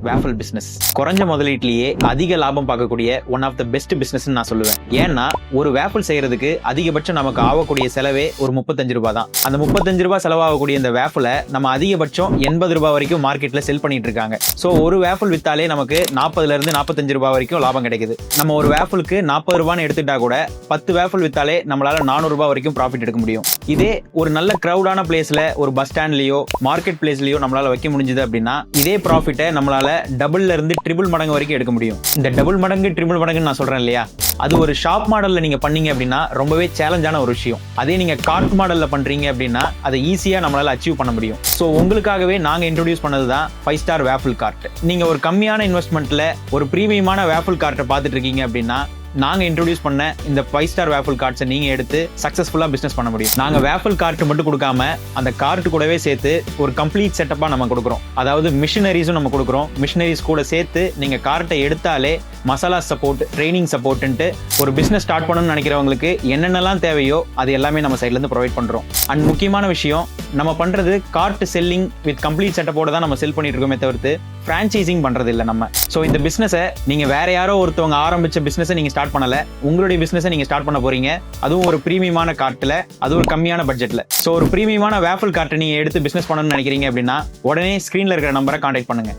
Waffle business. குறைஞ்ச முதலீட்டிலேயே அதிக லாபம் பார்க்கக்கூடிய one of the best business நான் சொல்லுவேன். ஏன்னா ஒரு வேஃபல் செய்யறதுக்கு அதிகபட்சம் நமக்கு ஆகக்கூடிய செலவே ஒரு 35 ரூபாய் தான். அந்த 35 ரூபாய் செலவாகக்கூடிய இந்த வேஃபலை நம்ம அதிகபட்சம் 80 ரூபாய் வரைக்கும் மார்க்கெட்ல செல் பண்ணிட்டு இருக்காங்க. ஸோ ஒரு வேஃபல் வித்தாலே நமக்கு 40ல இருந்து 45 ரூபாய் வரைக்கும் லாபம் கிடைக்குது. நம்ம ஒரு வேஃபலுக்கு 40 ரூபான்னு எடுத்துட்டா கூட 10 வேஃபல் வித்தாலே நம்மளால 400 ரூபாய் வரைக்கும் ப்ராஃபிட் எடுக்க முடியும். இதே ஒரு நல்ல கிரௌடான பிளேஸ்ல ஒரு பஸ் ஸ்டாண்ட்லயோ மார்க்கெட் பிளேஸ்லயோ நம்மளால வைக்க முடிஞ்சது அப்படின்னா இதே ப்ராஃபிட்டை நம்மளால டபுள்ல இருந்து ட்ரிபிள் மடங்கு வரைக்கும் எடுக்க முடியும். இந்த டபுள் மடங்கு ட்ரிபிள் மடங்குன்னு நான் சொல்றேன் இல்லையா, அது ஒரு ஷாப் மாடல்ல நீங்க பண்ணீங்க அப்படின்னா ரொம்பவே சேலஞ்சான ஒரு விஷயம். அதே நீங்க கார்ட் மாடல்ல பண்றீங்க அப்படின்னா அதை ஈஸியா நம்மளால அச்சீவ் பண்ண முடியும். ஸோ உங்களுக்காகவே நாங்க இன்ட்ரோடியூஸ் பண்ணதுதான் 5 ஸ்டார் வேஃபல் கார்ட். நீங்க ஒரு கம்மியான இன்வெஸ்ட்மெண்ட்ல ஒரு பிரீமியமான வேஃபல் கார்ட்டை பார்த்துட்டு இருக்கீங்க அப்படின்னா நாங்க இன்ட்ரோடியூஸ் பண்ண இந்த 5 ஸ்டார் வேஃபல் கார்ட்ஸை நீங்க எடுத்து சக்சஸ்ஃபுல்லா பிசினஸ் பண்ண முடியும். நாங்க வேஃபல் கார்ட் மட்டும் கொடுக்காம அந்த கார்ட் கூடவே சேர்த்து ஒரு கம்ப்ளீட் செட்டப்பா நம்ம கொடுக்குறோம். அதாவது மிஷினரிஸும் நம்ம கொடுக்குறோம். மிஷினரிஸ் கூட சேர்த்து நீங்க கார்ட்டை எடுத்தாலே மசாலா சப்போர்ட், ட்ரைனிங் சப்போர்ட்ன்ட்டு ஒரு பிசினஸ் ஸ்டார்ட் பண்ணணும்னு நினைக்கிறவங்களுக்கு என்னென்னலாம் தேவையோ அது எல்லாமே நம்ம சைட்ல இருந்து ப்ரொவைட் பண்றோம். அண்ட் முக்கியமான விஷயம், நம்ம பண்றது கார்ட் செல்லிங் வித் கம்ப்ளீட் செட்டப்போட தான் நம்ம செல் பண்ணிட்டு இருக்கோமே தவிர்த்து பிரான்ச்சைசிங் பண்றது இல்லை நம்ம. ஸோ இந்த பிசினஸை நீங்க வேற யாரோ ஒருத்தவங்க ஆரம்பிச்ச பிசினஸை நீங்க ஸ்டார்ட் பண்ணல, உங்களுடைய பிசினஸை நீங்க ஸ்டார்ட் பண்ண போறீங்க. அதுவும் ஒரு பிரீமியமான கார்ட்ல, அது ஒரு கம்மியான பட்ஜெட்ல. ஸோ ஒரு பிரீமியமான வேஃபல் கார்ட்டை நீங்க எடுத்து பிசினஸ் பண்ணணும்னு நினைக்கிறீங்க அப்படின்னா உடனே ஸ்கிரீன்ல இருக்கிற நம்பரை கான்டாக்ட் பண்ணுங்க.